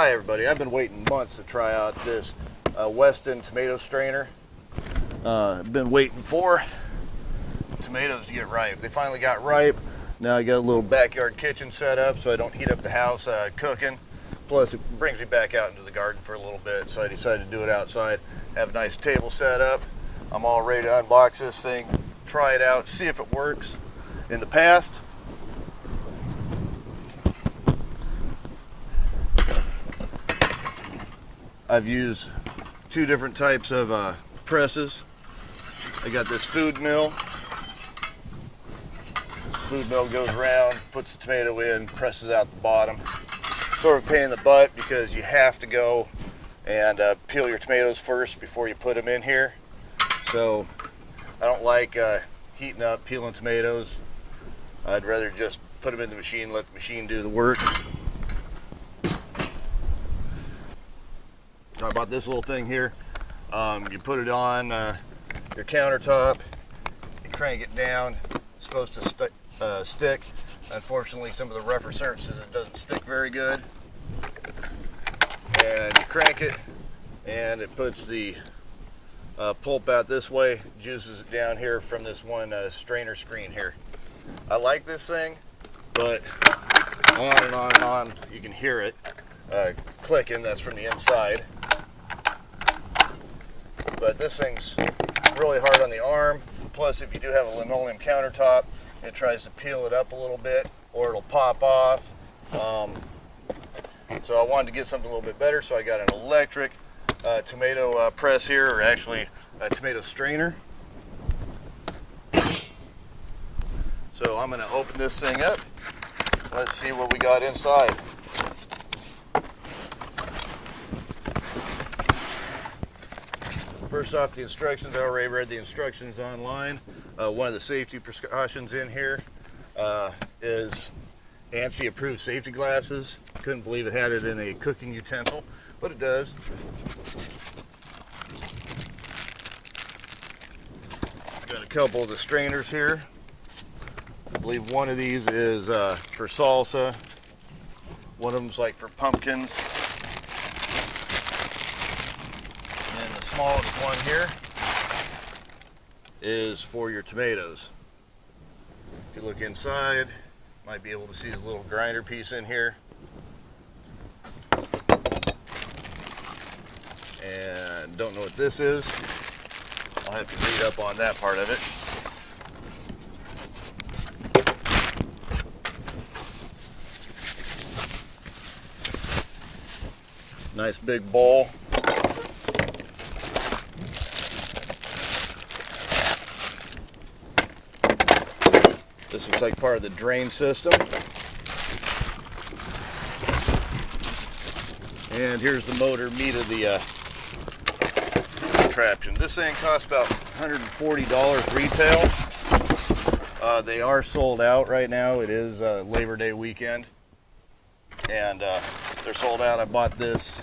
Hi everybody, I've been waiting months to try out this Weston tomato strainer. I've been waiting for tomatoes to get ripe. They finally got ripe. Now I got a little backyard kitchen set up so I don't heat up the house cooking. Plus it brings me back out into the garden for a little bit, so I decided to do it outside. Have a nice table set up. I'm all ready to unbox this thing, try it out, see if it works. In the past, I've used two different types of presses. I got this food mill. Food mill goes around, puts the tomato in, presses out the bottom. Sort of a pain in the butt because you have to go and peel your tomatoes first before you put them in here. So I don't like heating up, peeling tomatoes. I'd rather just put them in the machine, let the machine do the work. I bought this little thing here. You put it on your countertop, you crank it down. It's supposed to stick. Unfortunately, some of the rougher surfaces it doesn't stick very good. And you crank it, and it puts the pulp out this way, juices it down here from this one strainer screen here. I like this thing, but on and on and on, you can hear it clicking. That's from the inside. But this thing's really hard on the arm. Plus, if you do have a linoleum countertop, it tries to peel it up a little bit or it'll pop off. So I wanted to get something a little bit better, so I got an electric tomato press here, or actually a tomato strainer. So I'm going to open this thing up. Let's see what we got inside. First off, the instructions. I already read the instructions online. One of the safety precautions in here is ANSI approved safety glasses. Couldn't believe it had it in a cooking utensil, but it does. Got a couple of the strainers here. I believe one of these is for salsa. One of them's like for pumpkins. Smallest one here is for your tomatoes. If you look inside, you might be able to see the little grinder piece in here. And don't know what this is. I'll have to read up on that part of it. Nice big bowl. This looks like part of the drain system. And here's the motor meat of the contraption. This thing costs about $140 retail. They are sold out right now. It is Labor Day weekend. And they're sold out. I bought this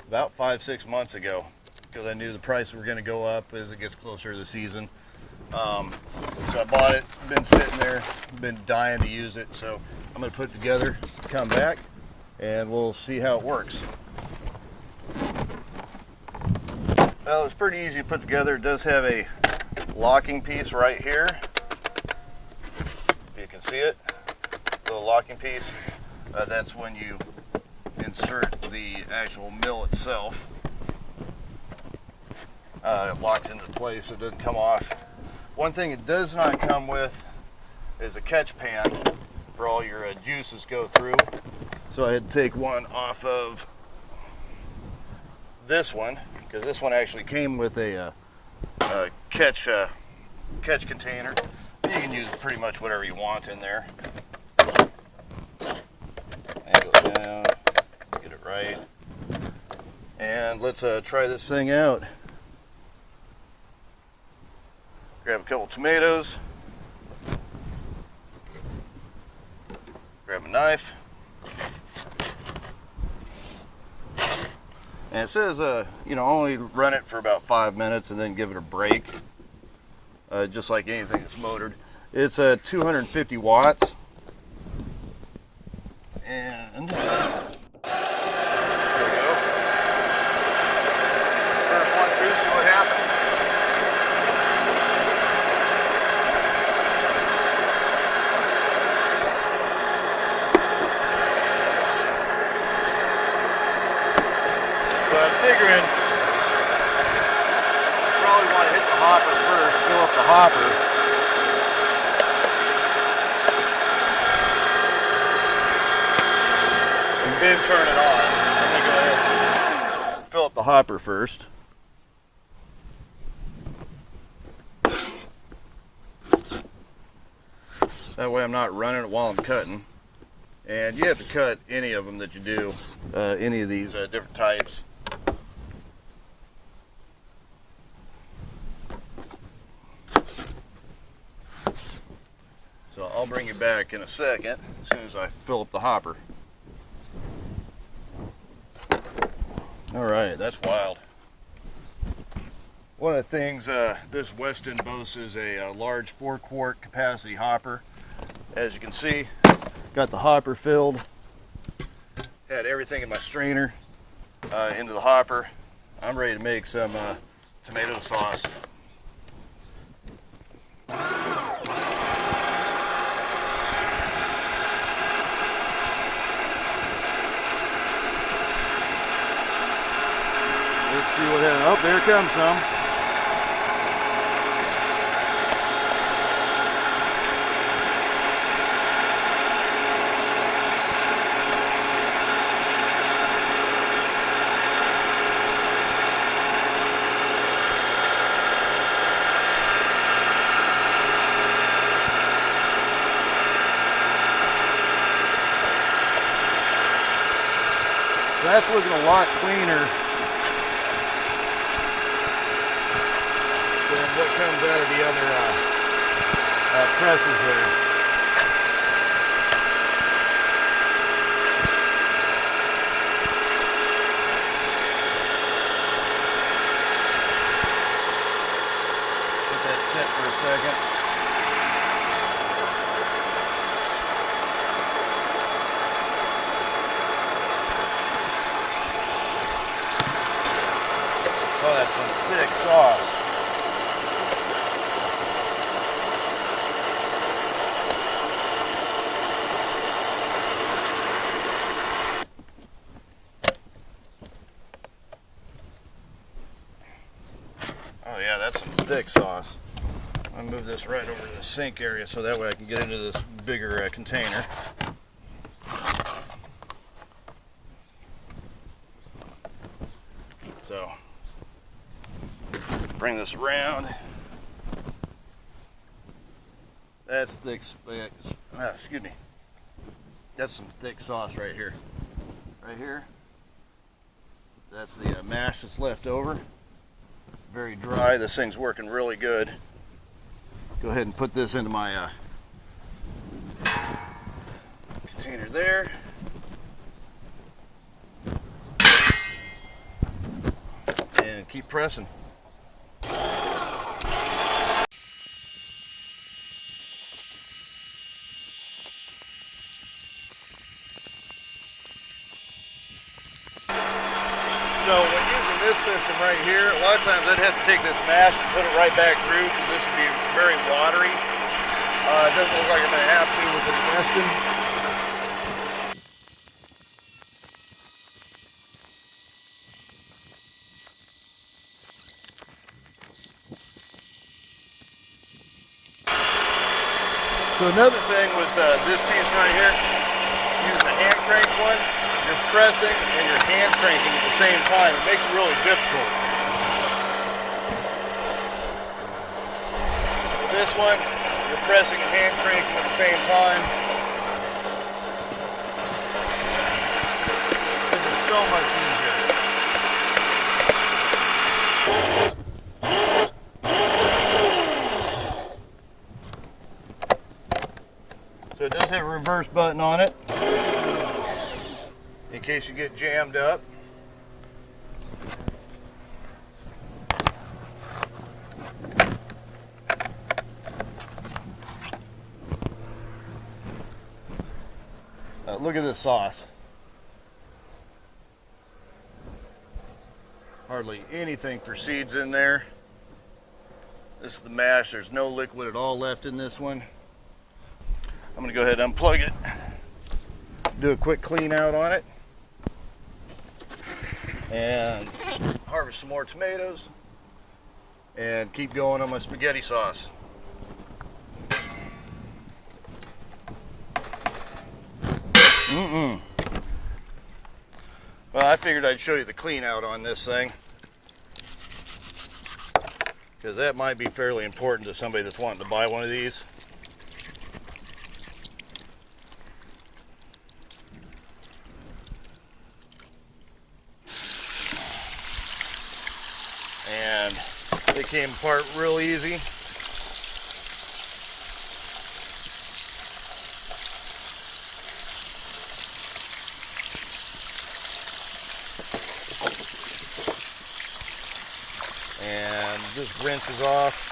about 5-6 months ago because I knew the price were going to go up as it gets closer to the season. So I bought it, been sitting there, been dying to use it, so I'm going to put it together, come back, and we'll see how it works. Well, it's pretty easy to put together. It does have a locking piece right here. If you can see it, little locking piece. That's when you insert the actual mill itself. It locks into place so it doesn't come off. One thing it does not come with is a catch pan for all your juices go through. So I had to take one off of this one, because this one actually came with a catch container. You can use pretty much whatever you want in there. And go down, get it right. And let's try this thing out. Grab a couple tomatoes, grab a knife, and it says only run it for about 5 minutes and then give it a break, just like anything that's motored. It's 250 watts, and hopper first, fill up the hopper. And then turn it on. I'm going to go ahead and fill up the hopper first. That way I'm not running it while I'm cutting. And you have to cut any of them that you do, any of these different types. So I'll bring you back in a second as soon as I fill up the hopper. All right, that's wild. One of the things, this Weston boasts is a large 4-quart capacity hopper. As you can see, got the hopper filled. Had everything in my strainer into the hopper. I'm ready to make some tomato sauce. Let's see what happens. Oh, there comes some. That's looking a lot cleaner than what comes out of the other presses there. Let that sit for a second. Oh, that's some thick sauce. Oh yeah, that's some thick sauce. I'll move this right over to the sink area so that way I can get into this bigger container. So, bring this around. That's thick, excuse me. That's some thick sauce right here. Right here. That's the mash that's left over. Very dry. This thing's working really good. Go ahead and put this into my container there. And keep pressing. So when using this system right here, a lot of times I'd have to take this mash and put it right back through because this would be very watery. It doesn't look like I'm going to have to with this Weston. So another thing with this piece right here, using the hand crank one, you're pressing and you're hand cranking at the same time. It makes it really difficult. With this one, you're pressing and hand cranking at the same time. This is so much easier. So it does have a reverse button on it, in case you get jammed up. Look at this sauce. Hardly anything for seeds in there. This is the mash. There's no liquid at all left in this one. I'm going to go ahead and unplug it, do a quick clean out on it, and harvest some more tomatoes. and keep going on my spaghetti sauce. Well, I figured I'd show you the clean out on this thing, because that might be fairly important to somebody that's wanting to buy one of these. And they came apart real easy. And just rinses off.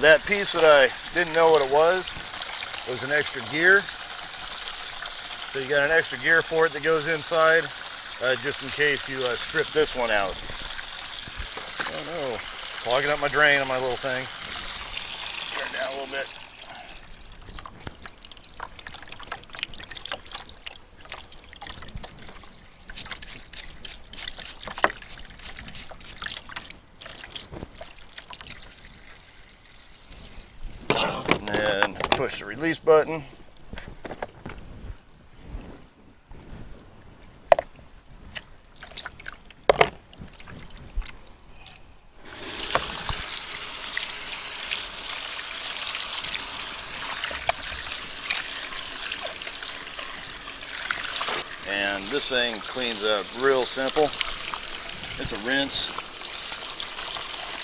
That piece that I didn't know what it was an extra gear. So you got an extra gear for it that goes inside, just in case you strip this one out. Oh no, clogging up my drain on my little thing. Turn it down a little bit. And then push the release button. And this thing cleans up real simple. It's a rinse.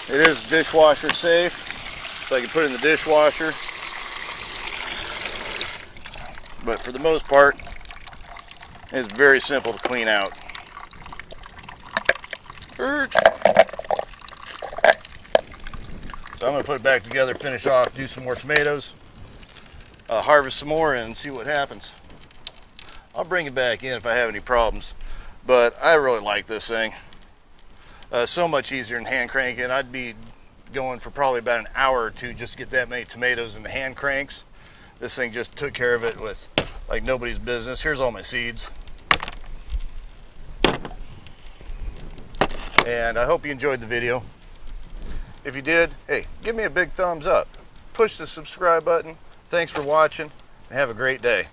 It is dishwasher safe, so I can put it in the dishwasher. But for the most part, it's very simple to clean out. So I'm going to put it back together, finish off, do some more tomatoes, harvest some more, and see what happens. I'll bring it back in if I have any problems, but I really like this thing. So much easier than hand cranking. I'd be going for probably about an hour or two just to get that many tomatoes in the hand cranks. This thing just took care of it with like nobody's business. Here's all my seeds. And I hope you enjoyed the video. If you did, hey, give me a big thumbs up. Push the subscribe button. Thanks for watching, and have a great day.